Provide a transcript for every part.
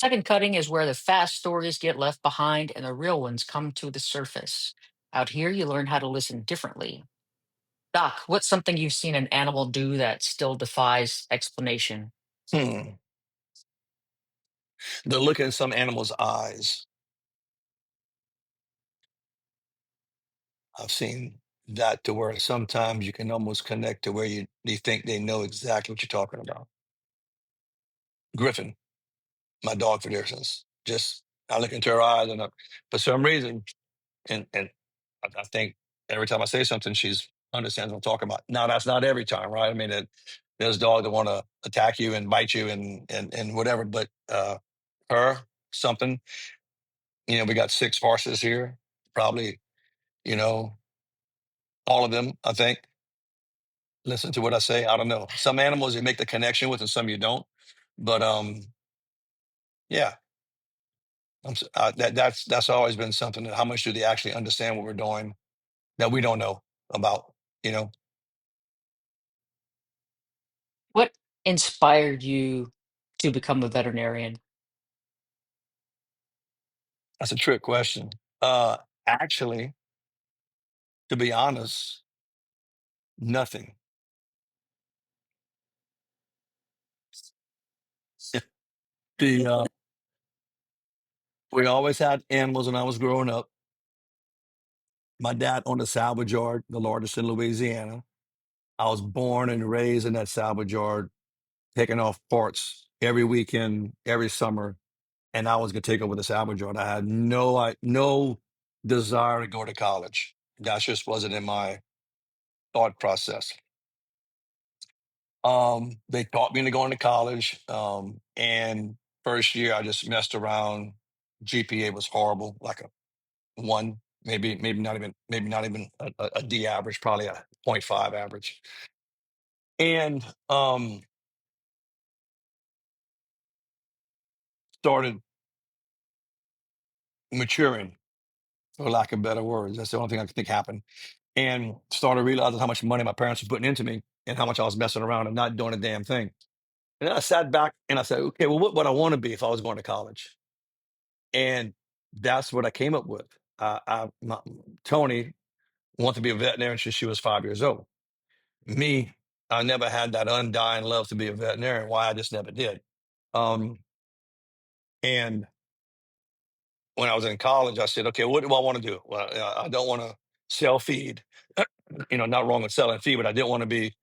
Second cutting is where the fast stories get left behind and the real ones come to the surface. Out here, you learn how to listen differently. Doc, what's something you've seen an animal do that still defies explanation? Hmm. The look in some animals' eyes. I've seen that to where sometimes you can almost connect to where you think they know exactly what you're talking about. Griffin, my dog, for instance, just I look into her eyes, and for some reason, and I think every time I say something, she's understands what I'm talking about. Now that's not every time, right? I mean, there's dogs that want to attack you and bite you and whatever, but her something. We got 6 horses here, probably. You know, all of them. I think listen to what I say. I don't know. Some animals you make the connection with, and some you don't. But yeah, that's always been something. That how much do they actually understand what we're doing that we don't know about? You know, What inspired you to become a veterinarian? that's a trick question. Actually, to be honest, nothing. the We always had animals when I was growing up. My dad owned a salvage yard, the largest in Louisiana. I was born and raised in that salvage yard, taking off parts every weekend, every summer, and I was gonna take over the salvage yard. I had no desire to go to college. That just wasn't in my thought process. They taught me into going to college, and first year I just messed around. GPA was horrible, like a one, maybe not even a D average, probably a point 0.5 average, and started maturing, for lack of better words. That's the only thing I can think happened. And started realizing how much money my parents were putting into me and how much I was messing around and not doing a damn thing. And then I sat back and I said, okay, well, what would I want to be if I was going to college? And that's what I came up with. Tony wanted to be a veterinarian since she was 5 years old. Me, I never had that undying love to be a veterinarian. Why? I just never did. Um, and when I was in college, I said, okay, what do I want to do? Well, I don't want to sell feed. Not wrong with selling feed, but I didn't want to be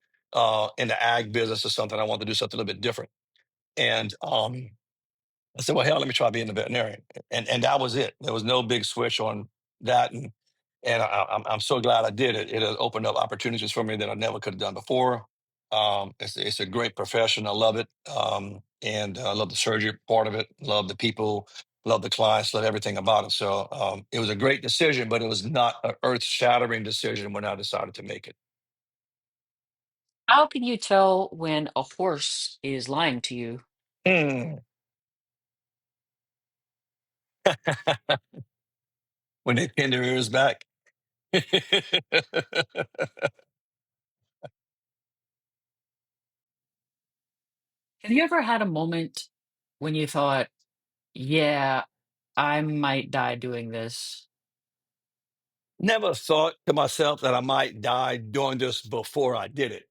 in the ag business or something. I wanted to do something a little bit different. And I said, well, hell, let me try being a veterinarian. And that was it. There was no big switch on that. And I'm so glad I did it. It has opened up opportunities for me that I never could have done before. It's a great profession. I love it. And I love the surgery part of it. Love the people, love the clients, love everything about it. So it was a great decision, but it was not an earth shattering decision when I decided to make it. How can you tell when a horse is lying to you? Mm. When they pin their ears back. Have you ever had a moment when you thought, yeah, I might die doing this? Never thought to myself that I might die doing this before I did it.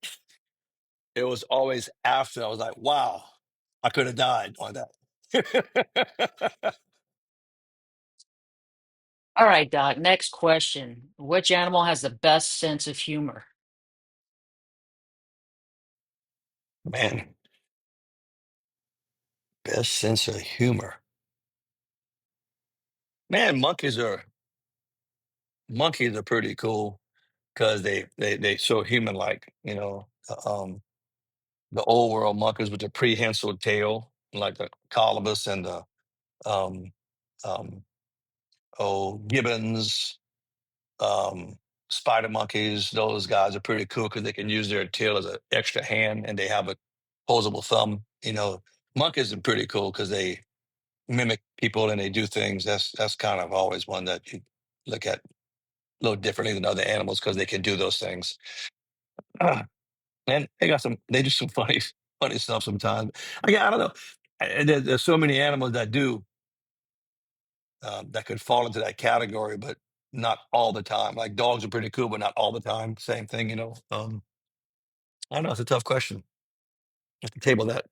It was always after. I was like, wow, I could have died on that. All right, Doc, next question. Which animal has the best sense of humor? Man, best sense of humor. Man, monkeys are pretty cool because they so human like. The old world monkeys with the prehensile tail, like the colobus and the um um gibbons, um, spider monkeys. Those guys are pretty cool because they can use their tail as an extra hand, and they have a posable thumb. Monkeys are pretty cool because they mimic people and they do things. That's kind of always one that you look at a little differently than other animals because they can do those things. And they do some funny stuff sometimes. I don't know. And there's so many animals that do that could fall into that category, but not all the time. Like dogs are pretty cool, but not all the time. Same thing, you know. I don't know. It's a tough question. Have to table that.